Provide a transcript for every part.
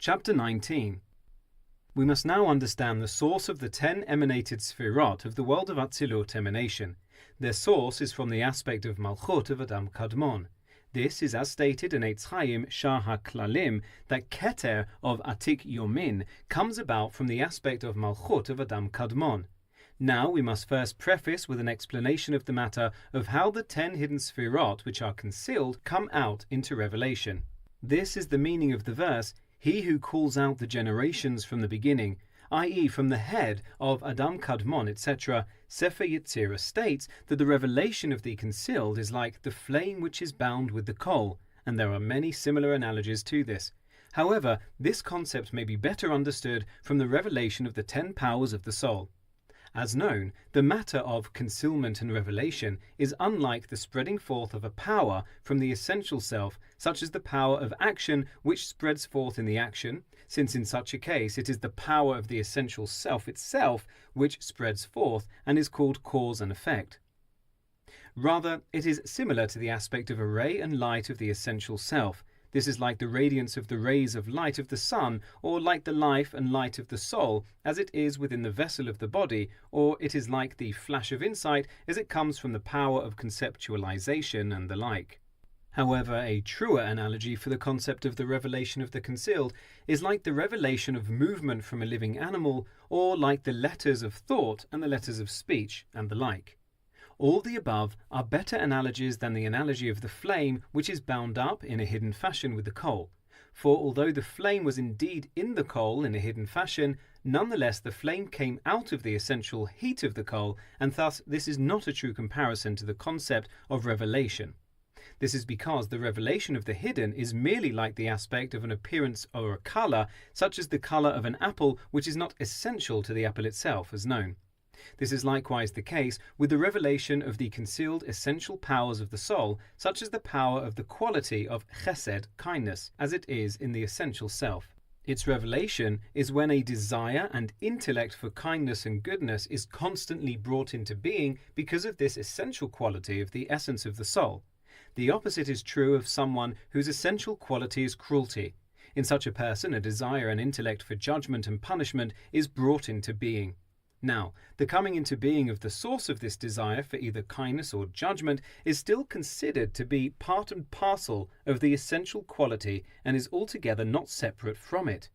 Chapter 19. We must now understand the source of the 10 emanated sfirot of the world of Atzilut emanation. Their source is from the aspect of Malchut of Adam Kadmon. This is as stated in Eitz Chaim Shaar HaKlalim that Keter of Atik Yomin comes about from the aspect of Malchut of Adam Kadmon. Now we must first preface with an explanation of the matter of how the 10 hidden sfirot which are concealed come out into revelation. This is the meaning of the verse, "He who calls out the generations from the beginning," i.e. from the head of Adam Kadmon, etc. Sefer Yetzirah states that the revelation of the concealed is like the flame which is bound with the coal, and there are many similar analogies to this. However, this concept may be better understood from the revelation of the 10 powers of the soul. As known, the matter of concealment and revelation is unlike the spreading forth of a power from the essential self, such as the power of action which spreads forth in the action, since in such a case it is the power of the essential self itself which spreads forth and is called cause and effect. Rather, it is similar to the aspect of a ray and light of the essential self. This is like the radiance of the rays of light of the sun, or like the life and light of the soul, as it is within the vessel of the body, or it is like the flash of insight as it comes from the power of conceptualization and the like. However, a truer analogy for the concept of the revelation of the concealed is like the revelation of movement from a living animal, or like the letters of thought and the letters of speech, and the like. All the above are better analogies than the analogy of the flame which is bound up in a hidden fashion with the coal. For although the flame was indeed in the coal in a hidden fashion, nonetheless the flame came out of the essential heat of the coal, and thus this is not a true comparison to the concept of revelation. This is because the revelation of the hidden is merely like the aspect of an appearance or a color, such as the color of an apple, which is not essential to the apple itself, as known. This is likewise the case with the revelation of the concealed essential powers of the soul, such as the power of the quality of chesed, kindness, as it is in the essential self. Its revelation is when a desire and intellect for kindness and goodness is constantly brought into being because of this essential quality of the essence of the soul. The opposite is true of someone whose essential quality is cruelty. In such a person, a desire and intellect for judgment and punishment is brought into being. Now, the coming into being of the source of this desire for either kindness or judgment is still considered to be part and parcel of the essential quality and is altogether not separate from it.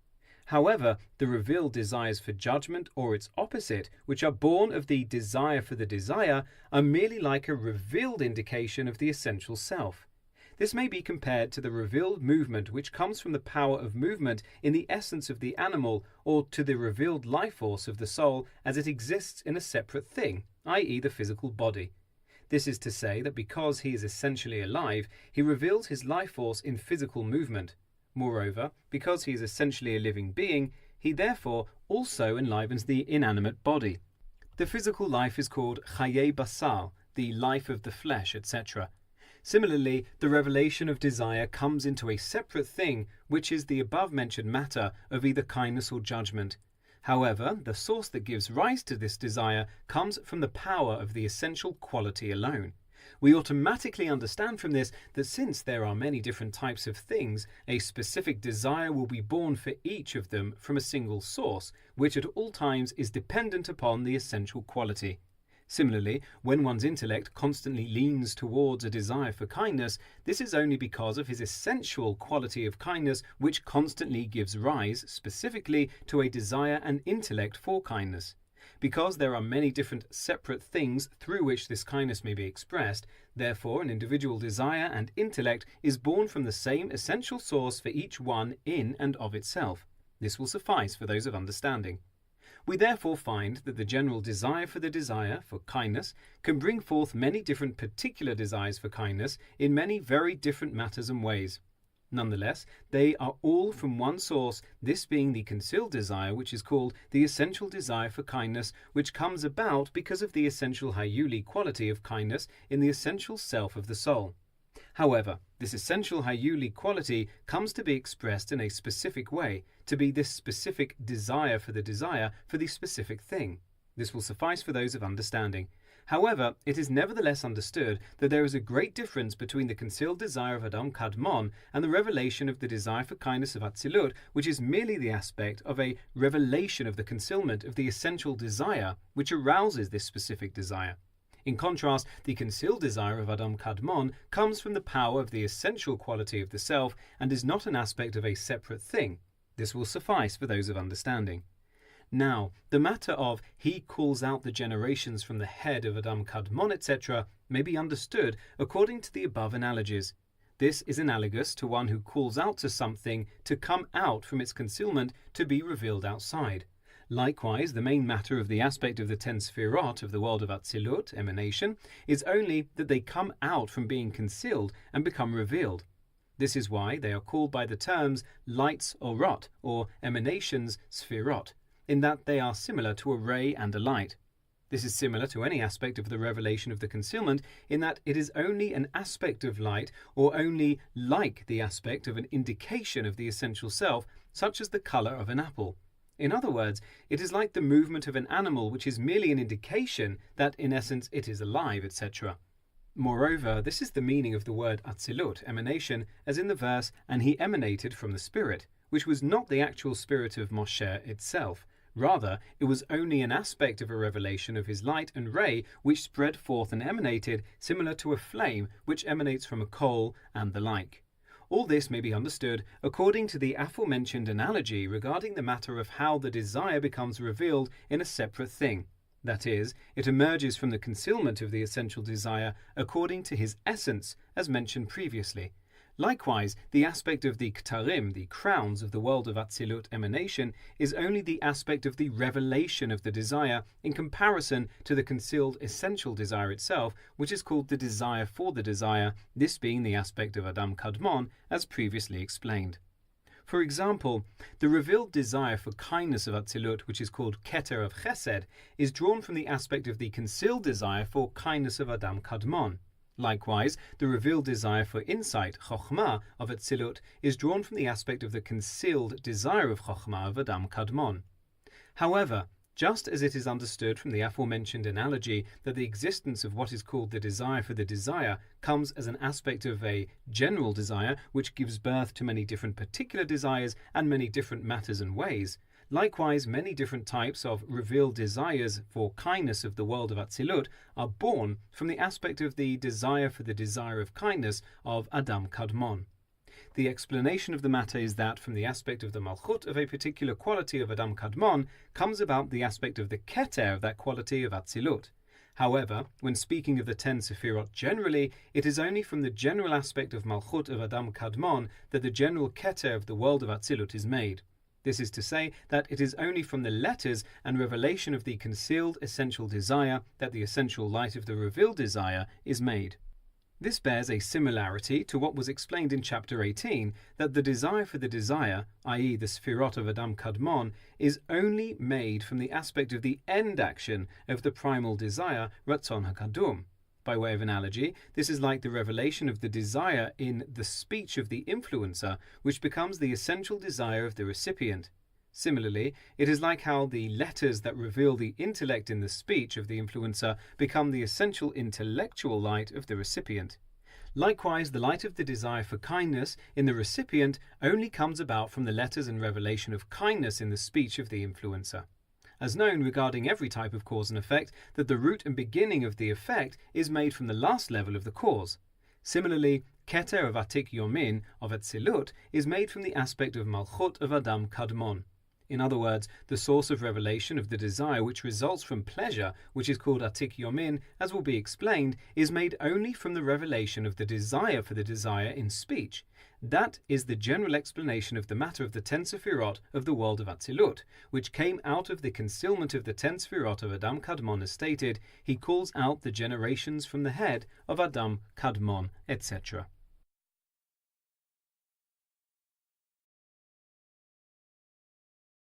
However, the revealed desires for judgment or its opposite, which are born of the desire for the desire, are merely like a revealed indication of the essential self. This may be compared to the revealed movement which comes from the power of movement in the essence of the animal, or to the revealed life force of the soul as it exists in a separate thing, i.e. the physical body. This is to say that because he is essentially alive, he reveals his life force in physical movement. Moreover, because he is essentially a living being, he therefore also enlivens the inanimate body. The physical life is called Chaye Basar, the life of the flesh, etc. Similarly, the revelation of desire comes into a separate thing, which is the above-mentioned matter of either kindness or judgment. However, the source that gives rise to this desire comes from the power of the essential quality alone. We automatically understand from this that since there are many different types of things, a specific desire will be born for each of them from a single source, which at all times is dependent upon the essential quality. Similarly, when one's intellect constantly leans towards a desire for kindness, this is only because of his essential quality of kindness, which constantly gives rise, specifically, to a desire and intellect for kindness. Because there are many different separate things through which this kindness may be expressed, therefore an individual desire and intellect is born from the same essential source for each one in and of itself. This will suffice for those of understanding. We therefore find that the general desire for kindness can bring forth many different particular desires for kindness in many very different matters and ways. Nonetheless, they are all from one source, this being the concealed desire, which is called the essential desire for kindness, which comes about because of the essential hayuli quality of kindness in the essential self of the soul. However, this essential hayuli quality comes to be expressed in a specific way, to be this specific desire for the specific thing. This will suffice for those of understanding. However, it is nevertheless understood that there is a great difference between the concealed desire of Adam Kadmon and the revelation of the desire for kindness of Atzilut, which is merely the aspect of a revelation of the concealment of the essential desire which arouses this specific desire. In contrast, the concealed desire of Adam Kadmon comes from the power of the essential quality of the self and is not an aspect of a separate thing. This will suffice for those of understanding. Now, the matter of he calls out the generations from the head of Adam Kadmon, etc., may be understood according to the above analogies. This is analogous to one who calls out to something to come out from its concealment to be revealed outside. Likewise, the main matter of the aspect of the 10 Sefirot of the world of Atzilut, emanation, is only that they come out from being concealed and become revealed. This is why they are called by the terms lights orot, or emanations Sefirot, in that they are similar to a ray and a light. This is similar to any aspect of the revelation of the concealment in that it is only an aspect of light or only like the aspect of an indication of the essential self, such as the color of an apple. In other words, it is like the movement of an animal which is merely an indication that in essence it is alive, etc. Moreover, this is the meaning of the word Atzilut, emanation, as in the verse, and he emanated from the Spirit, which was not the actual spirit of Moshe itself. Rather, it was only an aspect of a revelation of his light and ray which spread forth and emanated, similar to a flame which emanates from a coal and the like. All this may be understood according to the aforementioned analogy regarding the matter of how the desire becomes revealed in a separate thing. That is, it emerges from the concealment of the essential desire according to his essence, as mentioned previously. Likewise, the aspect of the Ktarim, the crowns of the world of Atzilut emanation, is only the aspect of the revelation of the desire in comparison to the concealed essential desire itself, which is called the desire for the desire, this being the aspect of Adam Kadmon, as previously explained. For example, the revealed desire for kindness of Atzilut, which is called Keter of Chesed, is drawn from the aspect of the concealed desire for kindness of Adam Kadmon. Likewise, the revealed desire for insight, Chokhmah, of Atzilut, is drawn from the aspect of the concealed desire of Chokhmah of Adam Kadmon. However, just as it is understood from the aforementioned analogy that the existence of what is called the desire for the desire comes as an aspect of a general desire which gives birth to many different particular desires and many different matters and ways, likewise many different types of revealed desires for kindness of the world of Atzilut are born from the aspect of the desire for the desire of kindness of Adam Kadmon. The explanation of the matter is that from the aspect of the Malchut of a particular quality of Adam Kadmon comes about the aspect of the Keter of that quality of Atzilut. However, when speaking of the 10 Sefirot generally, it is only from the general aspect of Malchut of Adam Kadmon that the general Keter of the world of Atzilut is made. This is to say that it is only from the letters and revelation of the concealed essential desire that the essential light of the revealed desire is made. This bears a similarity to what was explained in chapter 18, that the desire for the desire, i.e. the Sefirot of Adam Kadmon, is only made from the aspect of the end action of the primal desire, Ratzon HaKadum. By way of analogy, this is like the revelation of the desire in the speech of the influencer, which becomes the essential desire of the recipient. Similarly, it is like how the letters that reveal the intellect in the speech of the influencer become the essential intellectual light of the recipient. Likewise, the light of the desire for kindness in the recipient only comes about from the letters and revelation of kindness in the speech of the influencer. As known regarding every type of cause and effect, that the root and beginning of the effect is made from the last level of the cause. Similarly, Keter of Atik Yomin of Atzilut is made from the aspect of Malchut of Adam Kadmon. In other words, the source of revelation of the desire which results from pleasure, which is called Atik Yomin, as will be explained, is made only from the revelation of the desire for the desire in speech. That is the general explanation of the matter of the 10 Sefirot of the world of Atzilut, which came out of the concealment of the 10 Sefirot of Adam Kadmon as stated, he calls out the generations from the head of Adam Kadmon, etc.